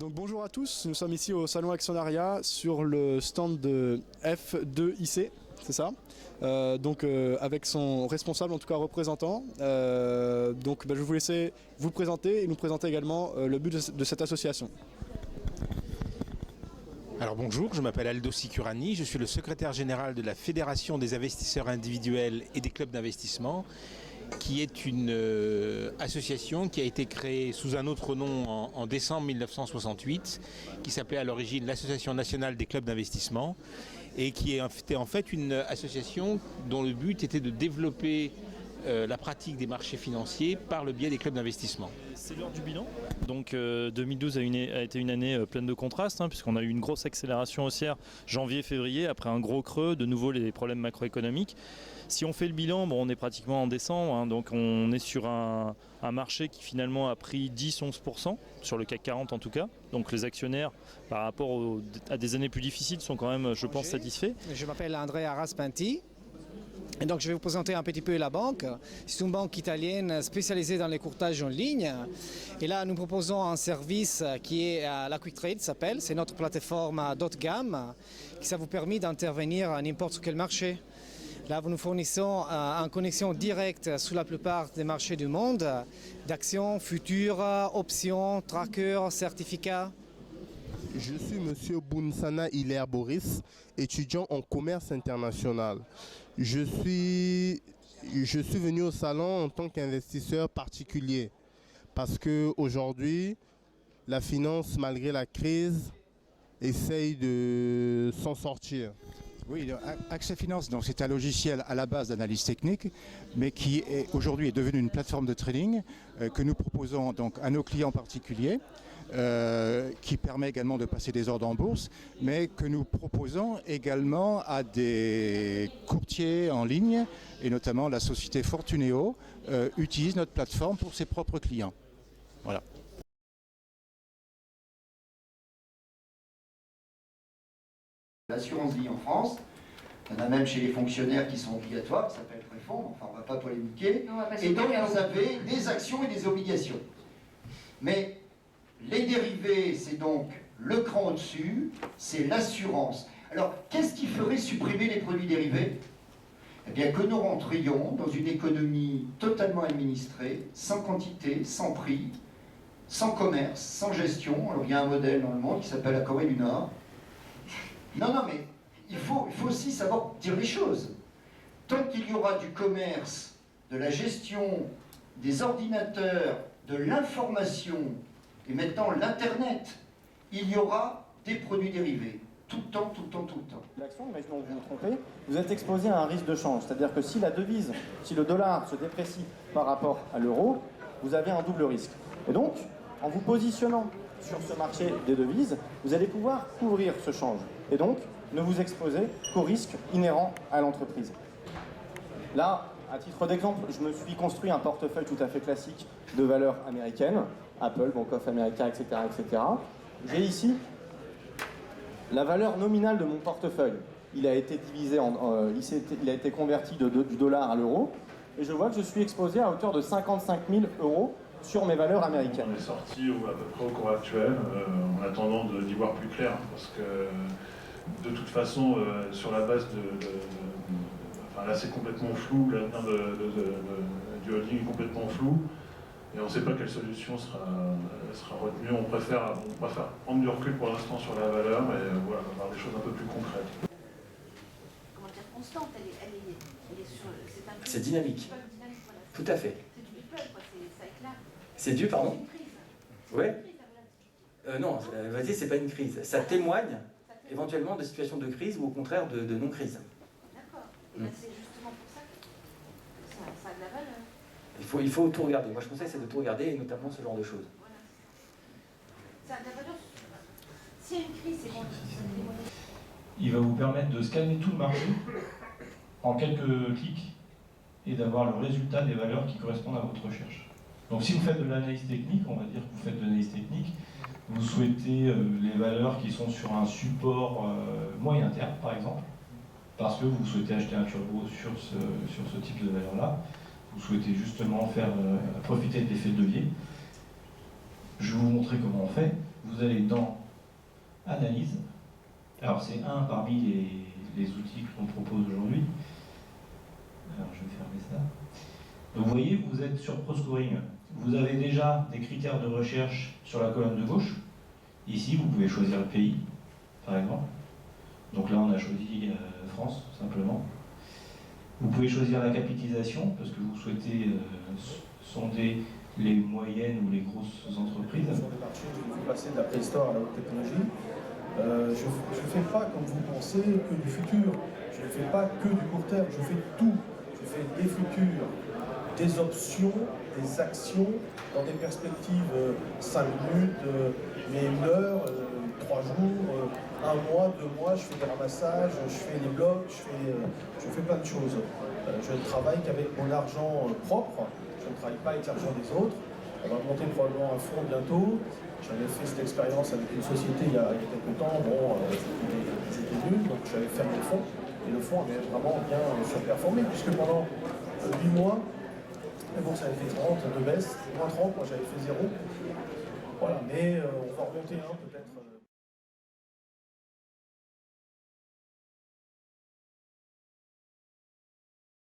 Donc bonjour à tous, nous sommes ici au Salon Actionnariat sur le stand de F2IC, c'est ça, avec son responsable, en tout cas représentant. Je vais vous laisser vous présenter et nous présenter également le but de cette association. Alors bonjour, je m'appelle Aldo Sicurani, je suis le secrétaire général de la Fédération des investisseurs individuels et des clubs d'investissement, qui est une association qui a été créée sous un autre nom en décembre 1968, qui s'appelait à l'origine l'Association nationale des clubs d'investissement, et qui était en fait une association dont le but était de développer la pratique des marchés financiers par le biais des clubs d'investissement. C'est l'heure du bilan. Donc 2012 a été une année pleine de contrastes, puisqu'on a eu une grosse accélération haussière janvier-février, après un gros creux, de nouveau les problèmes macroéconomiques. Si on fait le bilan, on est pratiquement en décembre, donc on est sur un marché qui finalement a pris 10-11%, sur le CAC 40 en tout cas. Donc les actionnaires, par rapport à des années plus difficiles, sont quand même, je pense, satisfaits. Je m'appelle Andrea Raspinti. Et donc je vais vous présenter un petit peu la banque. C'est une banque italienne spécialisée dans les courtages en ligne. Et là, nous proposons un service qui est la Quick Trade, s'appelle. C'est notre plateforme d'haut de gamme qui ça vous permet d'intervenir à n'importe quel marché. Là, nous fournissons en connexion directe sur la plupart des marchés du monde d'actions, futures, options, trackers, certificats. Je suis M. Bounsana Hilaire Boris, étudiant en commerce international. Je suis venu au salon en tant qu'investisseur particulier parce qu'aujourd'hui, la finance, malgré la crise, essaye de s'en sortir. Oui, Accès Finance, c'est un logiciel à la base d'analyse technique, mais qui aujourd'hui est devenu une plateforme de trading que nous proposons donc à nos clients particuliers, qui permet également de passer des ordres en bourse, mais que nous proposons également à des courtiers en ligne, et notamment la société Fortuneo utilise notre plateforme pour ses propres clients. Voilà. L'assurance vie en France, il y en a même chez les fonctionnaires qui sont obligatoires, qui s'appellent préfonds, enfin on ne va pas polémiquer, et donc vous avez des actions et des obligations. Mais les dérivés, c'est donc le cran au-dessus, c'est l'assurance. Alors, qu'est-ce qui ferait supprimer les produits dérivés? Eh bien, que nous rentrions dans une économie totalement administrée, sans quantité, sans prix, sans commerce, sans gestion. Alors, il y a un modèle dans le monde qui s'appelle la Corée du Nord. Non, mais il faut aussi savoir dire les choses. Tant qu'il y aura du commerce, de la gestion, des ordinateurs, de l'information, et maintenant l'Internet, il y aura des produits dérivés. Tout le temps, tout le temps, tout le temps. L'action, imaginons que vous vous trompez, vous êtes exposé à un risque de change. C'est-à-dire que si la devise, si le dollar se déprécie par rapport à l'euro, vous avez un double risque. Et donc, en vous positionnant sur ce marché des devises, vous allez pouvoir couvrir ce change. Et donc, ne vous exposez qu'aux risques inhérents à l'entreprise. Là, à titre d'exemple, je me suis construit un portefeuille tout à fait classique de valeurs américaines, Apple, Bank of America, etc. etc. J'ai ici la valeur nominale de mon portefeuille. Il a été divisé il a été converti du dollar à l'euro, et je vois que je suis exposé à hauteur de 55 000 € sur mes valeurs américaines. On est sorti à peu près au cours actuel, en attendant d'y voir plus clair, parce que de toute façon, sur la base enfin là c'est complètement flou, l'avenir du holding est complètement flou, et on ne sait pas quelle solution sera retenue. On préfère prendre du recul pour l'instant sur la valeur, et voilà, avoir des choses un peu plus concrètes. Comment dire, constante, c'est dynamique. Voilà. Tout à fait. C'est du people, quoi, ça éclate. C'est dû, pardon? C'est une crise. Ouais. Non, vas-y, c'est pas une crise. Ça témoigne éventuellement de situations de crise ou au contraire de non-crise. D'accord. Et c'est justement pour ça que ça a de la valeur. Il faut tout regarder. Moi, je conseille, c'est de tout regarder, et notamment ce genre de choses. Voilà. Ça a de la valeur. S'il y a une crise, c'est bon. Il va vous permettre de scanner tout le marché en quelques clics et d'avoir le résultat des valeurs qui correspondent à votre recherche. Donc si vous faites de l'analyse technique, on va dire que vous faites de l'analyse technique, vous souhaitez les valeurs qui sont sur un support moyen terme, par exemple, parce que vous souhaitez acheter un turbo sur ce type de valeur-là, vous souhaitez justement faire profiter de l'effet de levier. Je vais vous montrer comment on fait. vous allez dans Analyse. Alors c'est un parmi les outils que l'on propose aujourd'hui. Alors je vais fermer ça. Donc vous voyez, vous êtes sur ProScoring. Vous avez déjà des critères de recherche sur la colonne de gauche. Ici, vous pouvez choisir le pays, par exemple. Donc là, on a choisi France, tout simplement. Vous pouvez choisir la capitalisation, parce que vous souhaitez sonder les moyennes ou les grosses entreprises. Sur le marché, je vais passer de la préhistoire à la haute technologie. Je ne fais pas, comme vous pensez, que du futur. Je ne fais pas que du court terme, je fais tout. Je fais des futurs, des options, des actions, dans des perspectives 5 minutes, mais 1 heure, 3 jours, 1 mois, 2 mois, je fais des ramassages, je fais des blogs, je fais plein de choses. Je ne travaille qu'avec mon argent propre, je ne travaille pas avec l'argent des autres. On va monter probablement un fonds bientôt. J'avais fait cette expérience avec une société il y a quelques temps, bon, c'était nul, donc j'avais fermé le fonds. Et le fonds avait vraiment bien surperformé, puisque pendant 8 mois, la bourse avait fait 30 de baisse, moins 30, moi j'avais fait 0. Voilà, mais on va remonter peut-être.